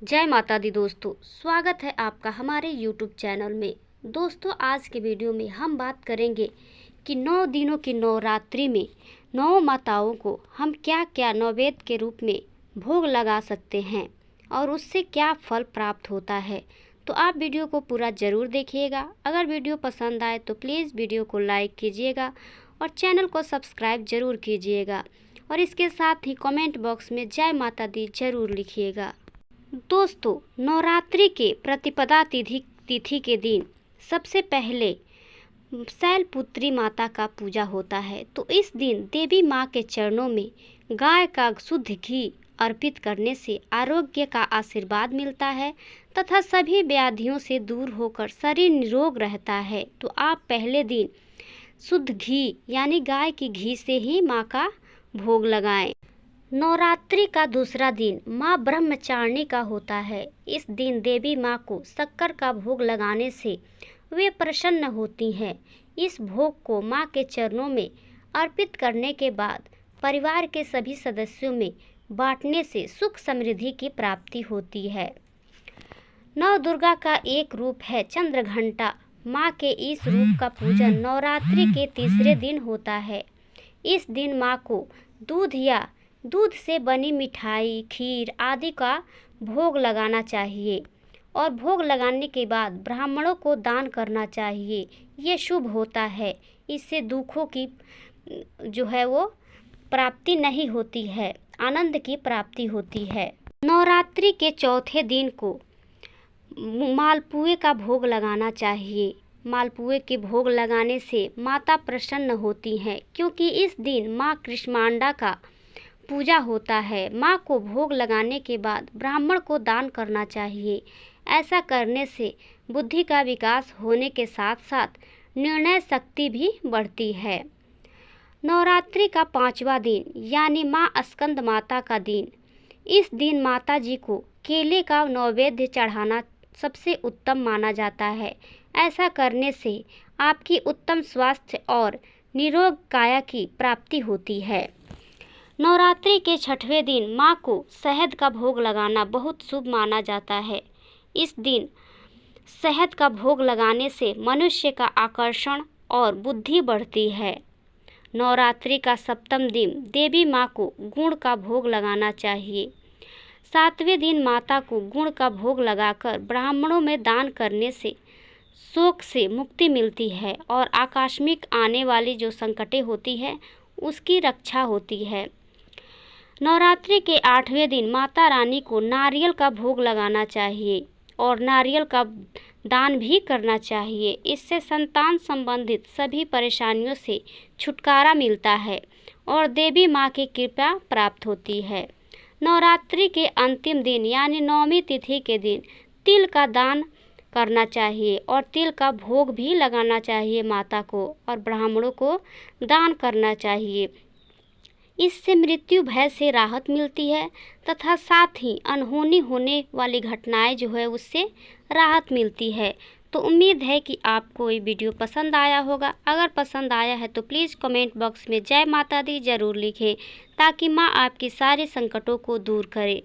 जय माता दी दोस्तों, स्वागत है आपका हमारे YouTube चैनल में। दोस्तों, आज के वीडियो में हम बात करेंगे कि 9 दिनों की नवरात्रि में 9 माताओं को हम क्या क्या नैवेद्य के रूप में भोग लगा सकते हैं और उससे क्या फल प्राप्त होता है। तो आप वीडियो को पूरा ज़रूर देखिएगा। अगर वीडियो पसंद आए तो प्लीज़ वीडियो को लाइक कीजिएगा और चैनल को सब्सक्राइब ज़रूर कीजिएगा और इसके साथ ही कमेंट बॉक्स में जय माता दी ज़रूर लिखिएगा। दोस्तों, नवरात्रि के प्रतिपदा तिथि के दिन सबसे पहले शैलपुत्री माता का पूजा होता है। तो इस दिन देवी माँ के चरणों में गाय का शुद्ध घी अर्पित करने से आरोग्य का आशीर्वाद मिलता है तथा सभी व्याधियों से दूर होकर शरीर निरोग रहता है। तो आप पहले दिन शुद्ध घी यानी गाय की घी से ही माँ का भोग लगाएं। नवरात्रि का दूसरा दिन माँ ब्रह्मचारिणी का होता है। इस दिन देवी माँ को शक्कर का भोग लगाने से वे प्रसन्न होती हैं। इस भोग को माँ के चरणों में अर्पित करने के बाद परिवार के सभी सदस्यों में बांटने से सुख समृद्धि की प्राप्ति होती है। नव दुर्गा का एक रूप है चंद्रघंटा। माँ के इस रूप का पूजन नवरात्रि के तीसरे दिन होता है। इस दिन माँ को दूध से बनी मिठाई, खीर आदि का भोग लगाना चाहिए और भोग लगाने के बाद ब्राह्मणों को दान करना चाहिए। ये शुभ होता है। इससे दुखों की जो है वो प्राप्ति नहीं होती है, आनंद की प्राप्ति होती है। नवरात्रि के चौथे दिन को मालपुए का भोग लगाना चाहिए। मालपुए के भोग लगाने से माता प्रसन्न होती हैं, क्योंकि इस दिन माँ कृष्मांडा का पूजा होता है। माँ को भोग लगाने के बाद ब्राह्मण को दान करना चाहिए। ऐसा करने से बुद्धि का विकास होने के साथ साथ निर्णय शक्ति भी बढ़ती है। नवरात्रि का 5वां दिन यानी माँ स्कंद माता का दिन। इस दिन माता जी को केले का नैवेद्य चढ़ाना सबसे उत्तम माना जाता है। ऐसा करने से आपकी उत्तम स्वास्थ्य और निरोग काया की प्राप्ति होती है। नवरात्रि के 6वें दिन माँ को शहद का भोग लगाना बहुत शुभ माना जाता है। इस दिन शहद का भोग लगाने से मनुष्य का आकर्षण और बुद्धि बढ़ती है। नवरात्रि का 7वां दिन देवी माँ को गुड़ का भोग लगाना चाहिए। 7वें दिन माता को गुड़ का भोग लगाकर ब्राह्मणों में दान करने से शोक से मुक्ति मिलती है और आकस्मिक आने वाली जो संकटें होती है उसकी रक्षा होती है। नवरात्रि के 8वें दिन माता रानी को नारियल का भोग लगाना चाहिए और नारियल का दान भी करना चाहिए। इससे संतान संबंधित सभी परेशानियों से छुटकारा मिलता है और देवी माँ की कृपा प्राप्त होती है। नवरात्रि के अंतिम दिन यानी 9वीं तिथि के दिन तिल का दान करना चाहिए और तिल का भोग भी लगाना चाहिए माता को और ब्राह्मणों को दान करना चाहिए। इससे मृत्यु भय से राहत मिलती है तथा साथ ही अनहोनी होने वाली घटनाएं जो है उससे राहत मिलती है। तो उम्मीद है कि आपको ये वीडियो पसंद आया होगा। अगर पसंद आया है तो प्लीज़ कमेंट बॉक्स में जय माता दी ज़रूर लिखें ताकि माँ आपकी सारे संकटों को दूर करे।